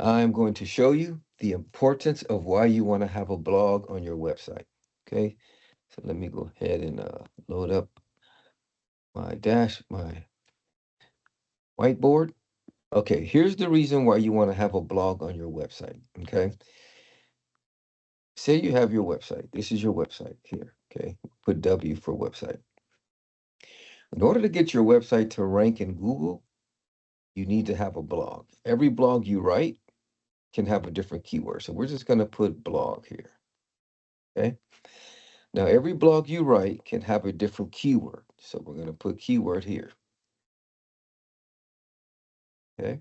I'm going to show you the importance of why you want to have a blog on your website. Okay, so let me go ahead and load up my whiteboard. Okay, here's the reason why you want to have a blog on your website. Okay, say you have your website. This is your website here. Okay, put W for website. In order to get your website to rank in Google, you need to have a blog. Every blog you write can have a different keyword. So we're just going to put blog here. Okay. Now, every blog you write can have a different keyword. So we're going to put keyword here. Okay.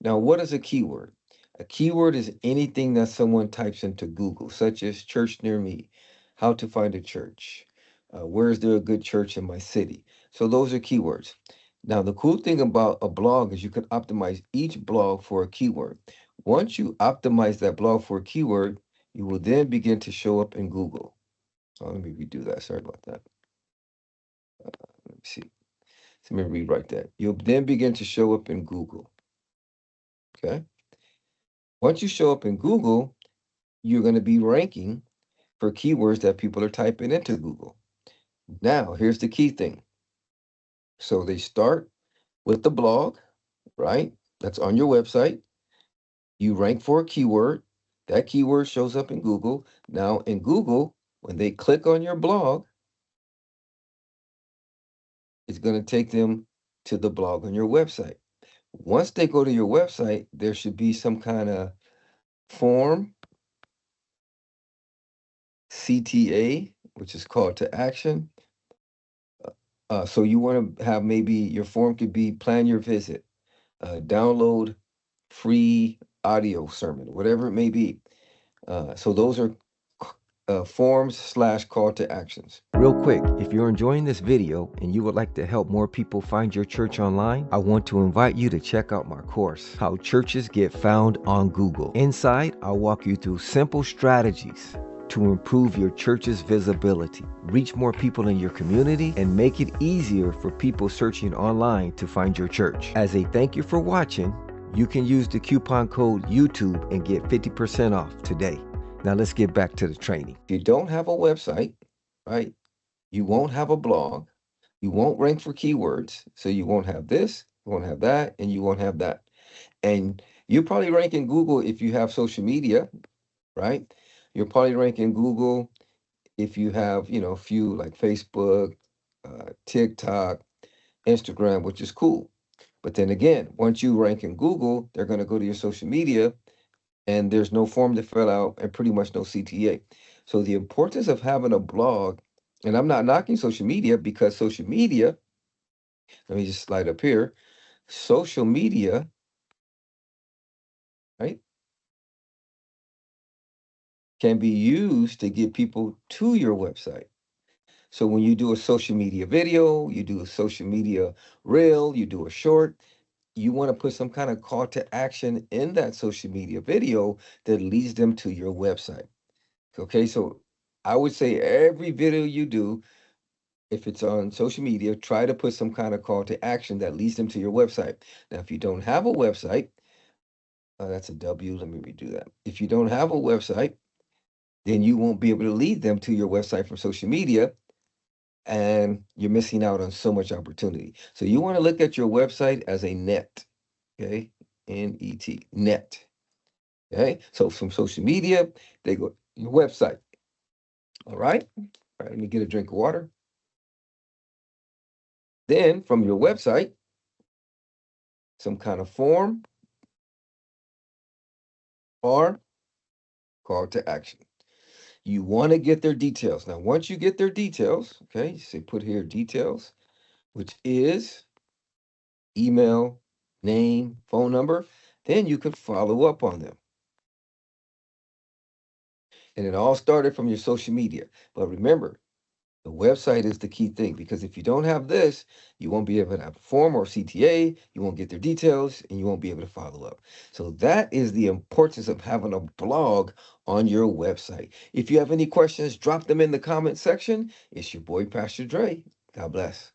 Now, what is a keyword? A keyword is anything that someone types into Google, such as church near me, how to find a church, where is there a good church in my city? So those are keywords. Now, the cool thing about a blog is you can optimize each blog for a keyword. Once you optimize that blog for a keyword, you will then begin to show up in Google. Oh, let me redo that. Sorry about that. Let me see. So let me rewrite that. You'll then begin to show up in Google. Okay. Once you show up in Google, you're going to be ranking for keywords that people are typing into Google. Now, here's the key thing. So they start with the blog, right? That's on your website. You rank for a keyword. That keyword shows up in Google. Now, in Google, when they click on your blog, it's going to take them to the blog on your website. Once they go to your website, there should be some kind of form, CTA, which is call to action. So you want to have maybe your form could be plan your visit, download free audio sermon, whatever it may be. So those are forms / call to actions. Real quick, if you're enjoying this video and you would like to help more people find your church online, I want to invite you to check out my course, How Churches Get Found on Google. Inside, I'll walk you through simple strategies to improve your church's visibility, reach more people in your community, and make it easier for people searching online to find your church. As a thank you for watching, you can use the coupon code YouTube and get 50% off today. Now let's get back to the training. If you don't have a website, right, you won't have a blog, you won't rank for keywords, so you won't have this, you won't have that, and you won't have that. And you probably rank in Google if you have social media, right? You'll probably rank in Google if you have, a few like Facebook, TikTok, Instagram, which is cool. But then again, once you rank in Google, they're going to go to your social media and there's no form to fill out and pretty much no CTA. So the importance of having a blog, and I'm not knocking social media because social media, let me just slide up here, social media, right, can be used to get people to your website. So when you do a social media video, you do a social media reel, you do a short, you want to put some kind of call to action in that social media video that leads them to your website. Okay, so I would say every video you do, if it's on social media, try to put some kind of call to action that leads them to your website. Now, if you don't have a website, that's a W, let me redo that. If you don't have a website, then you won't be able to lead them to your website from social media and you're missing out on so much opportunity. So you want to look at your website as a net, okay? N-E-T, net, okay? So from social media, they go to your website, all right? All right, let me get a drink of water. Then from your website, some kind of form or call to action. You want to get their details. Now, once you get their details, okay, you say put here details, which is email, name, phone number, then you can follow up on them. And it all started from your social media. But remember, the website is the key thing because if you don't have this, you won't be able to have a form or CTA, you won't get their details, and you won't be able to follow up. So that is the importance of having a blog on your website. If you have any questions, drop them in the comment section. It's your boy, Pastor Dre. God bless.